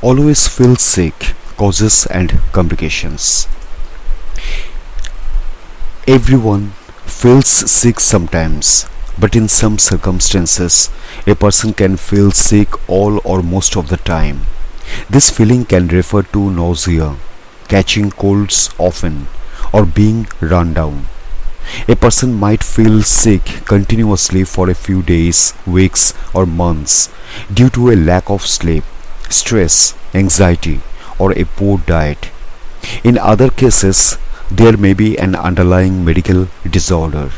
Always feel sick, causes and complications. Everyone feels sick sometimes, but in some circumstances, a person can feel sick all or most of the time. This feeling can refer to nausea, catching colds often, or being run down. A person might feel sick continuously for a few days, weeks, or months due to a lack of sleep, stress, anxiety, or a poor diet. In other cases, there may be an underlying medical disorder.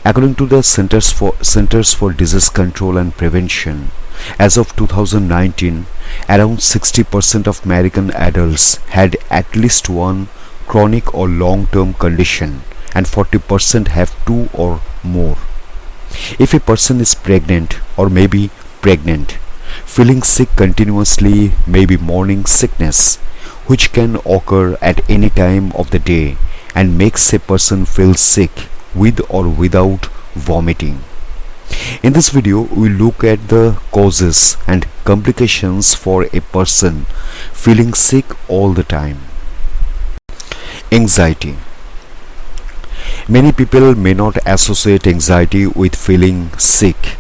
According to the Centers for Disease Control and Prevention, as of 2019, around 60% of American adults had at least one chronic or long-term condition, and 40% have two or more. If a person is pregnant or may be pregnant, feeling sick continuously may be morning sickness, which can occur at any time of the day and makes a person feel sick with or without vomiting. In this video, we look at the causes and complications for a person feeling sick all the time. Anxiety. Many people may not associate anxiety with feeling sick,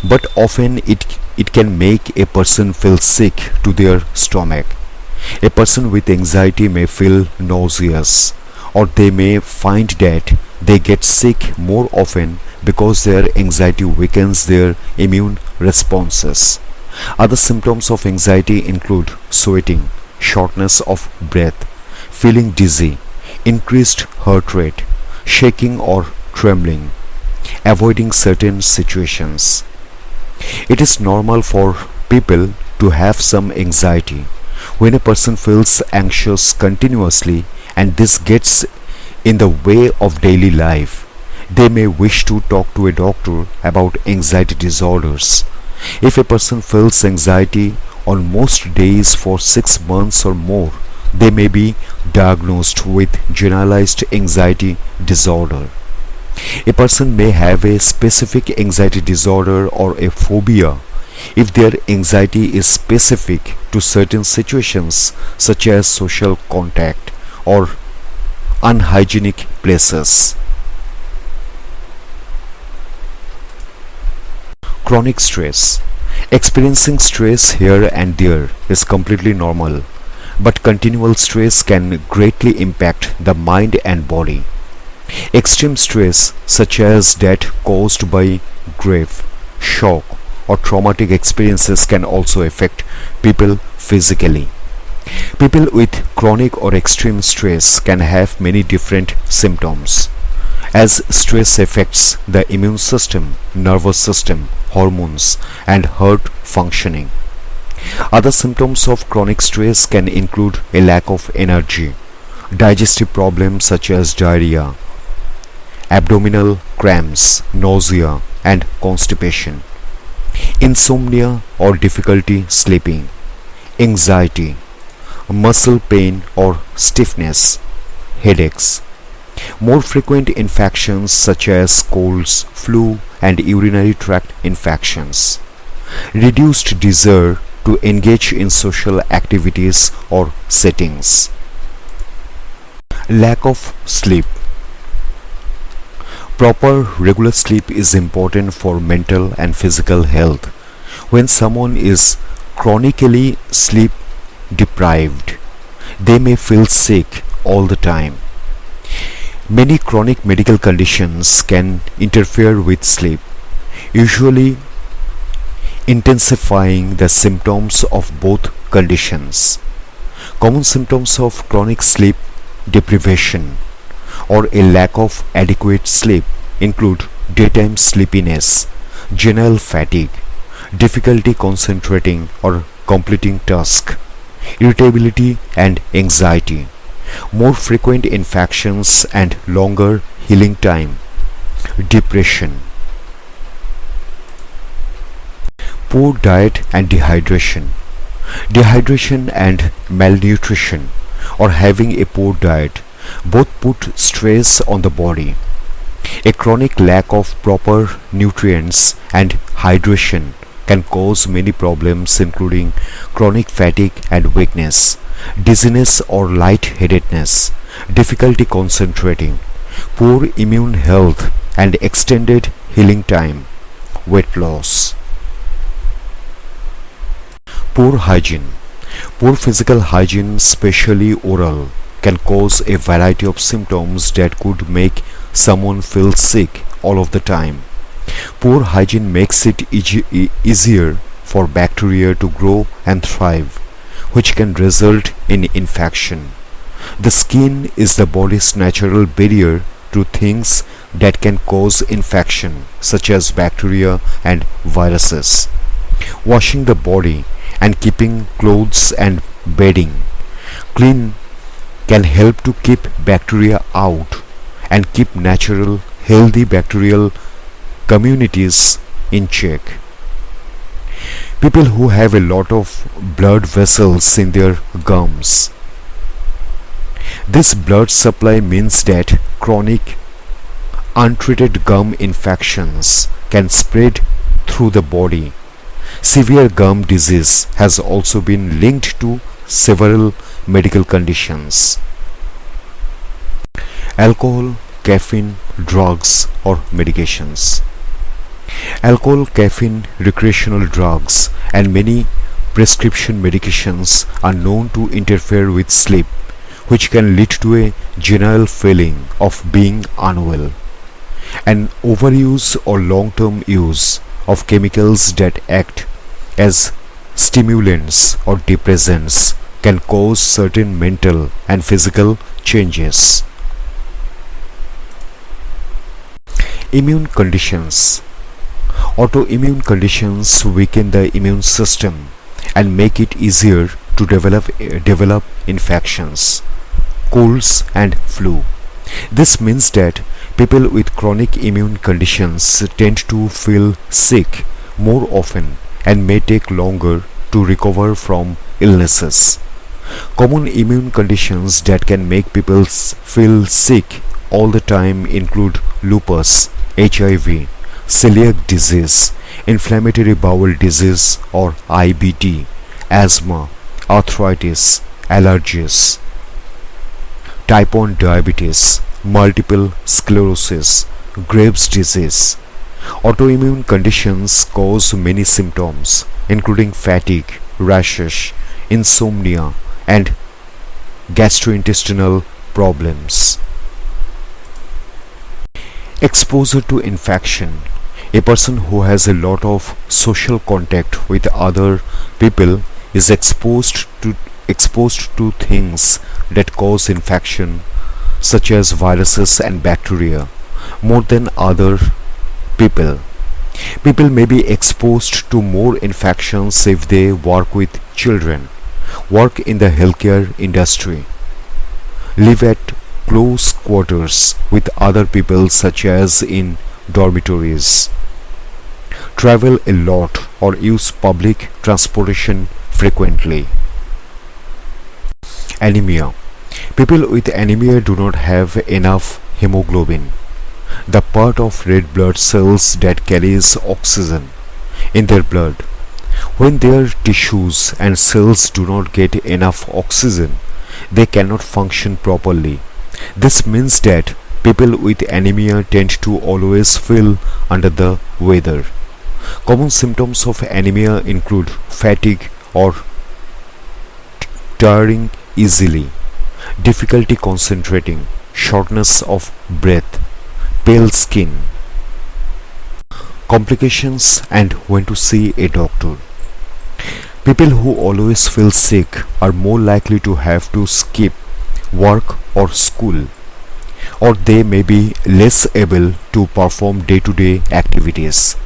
but often it can make a person feel sick to their stomach. A person with anxiety may feel nauseous, or they may find that they get sick more often because their anxiety weakens their immune responses. Other symptoms of anxiety include sweating, shortness of breath, feeling dizzy, increased heart rate, shaking or trembling, avoiding certain situations. It is normal for people to have some anxiety. When a person feels anxious continuously and this gets in the way of daily life, they may wish to talk to a doctor about anxiety disorders. If a person feels anxiety on most days for 6 months or more, they may be diagnosed with generalized anxiety disorder. A person may have a specific anxiety disorder or a phobia if their anxiety is specific to certain situations such as social contact or unhygienic places. Chronic stress. Experiencing stress here and there is completely normal, but continual stress can greatly impact the mind and body. Extreme stress, such as that caused by grief, shock, or traumatic experiences, can also affect people physically. People with chronic or extreme stress can have many different symptoms, as stress affects the immune system, nervous system, hormones, and heart functioning. Other symptoms of chronic stress can include a lack of energy, digestive problems such as diarrhea, abdominal cramps, nausea, and constipation, insomnia or difficulty sleeping, anxiety, muscle pain or stiffness, headaches, more frequent infections such as colds, flu, and urinary tract infections, reduced desire to engage in social activities or settings, lack of sleep. Proper regular sleep is important for mental and physical health. When someone is chronically sleep deprived, they may feel sick all the time. Many chronic medical conditions can interfere with sleep, usually intensifying the symptoms of both conditions. Common symptoms of chronic sleep deprivation or a lack of adequate sleep include daytime sleepiness, general fatigue, difficulty concentrating or completing tasks, irritability and anxiety, more frequent infections and longer healing time, depression. Poor diet and dehydration. Dehydration and malnutrition or having a poor diet both put stress on the body. A chronic lack of proper nutrients and hydration can cause many problems including chronic fatigue and weakness, dizziness or lightheadedness, difficulty concentrating, poor immune health and extended healing time, weight loss. Poor hygiene. Poor physical hygiene, especially oral, can cause a variety of symptoms that could make someone feel sick all of the time. Poor hygiene makes it easier for bacteria to grow and thrive, which can result in infection. The skin is the body's natural barrier to things that can cause infection, such as bacteria and viruses. Washing the body and keeping clothes and bedding clean can help to keep bacteria out and keep natural, healthy bacterial communities in check. People who have a lot of blood vessels in their gums. This blood supply means that chronic untreated gum infections can spread through the body. Severe gum disease has also been linked to several medical conditions. Alcohol, caffeine, drugs or medications. Alcohol, caffeine, recreational drugs and many prescription medications are known to interfere with sleep, which can lead to a general feeling of being unwell. And overuse or long-term use of chemicals that act as stimulants or depressants can cause certain mental and physical changes. Immune conditions. Autoimmune conditions weaken the immune system and make it easier to develop infections, colds and flu. This means that people with chronic immune conditions tend to feel sick more often and may take longer to recover from illnesses. Common immune conditions that can make people feel sick all the time include lupus, HIV, celiac disease, inflammatory bowel disease or IBD, asthma, arthritis, allergies, type 1 diabetes, multiple sclerosis, Graves' disease. Autoimmune conditions cause many symptoms including fatigue, rashes, insomnia and gastrointestinal problems. Exposure to infection. A person who has a lot of social contact with other people is exposed to things that cause infection such as viruses and bacteria more than other people. People may be exposed to more infections if they work with children, work in the healthcare industry, live at close quarters with other people such as in dormitories, travel a lot or use public transportation frequently. Anemia. People with anemia do not have enough hemoglobin, the part of red blood cells that carries oxygen in their blood. When their tissues and cells do not get enough oxygen, they cannot function properly. This means that people with anemia tend to always feel under the weather. Common symptoms of anemia include fatigue or tiring easily, difficulty concentrating, shortness of breath, pale skin. Complications and when to see a doctor. People who always feel sick are more likely to have to skip work or school, or they may be less able to perform day-to-day activities.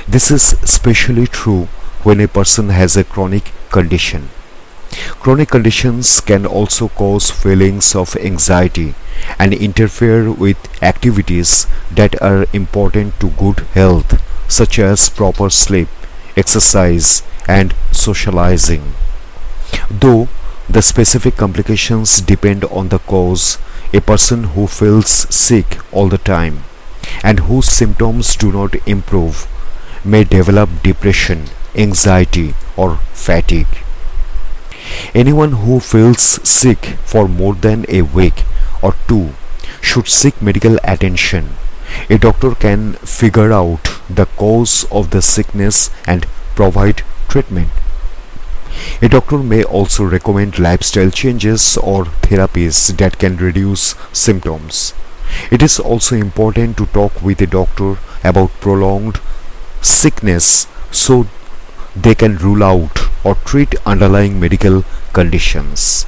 This is especially true when a person has a chronic condition. Chronic conditions can also cause feelings of anxiety and interfere with activities that are important to good health, such as proper sleep, exercise, and socializing. Though the specific complications depend on the cause, a person who feels sick all the time and whose symptoms do not improve may develop depression, anxiety, or fatigue. Anyone who feels sick for more than a week or two should seek medical attention. A doctor can figure out the cause of the sickness and provide treatment. A doctor may also recommend lifestyle changes or therapies that can reduce symptoms. It is also important to talk with a doctor about prolonged sickness so they can rule out or treat underlying medical conditions.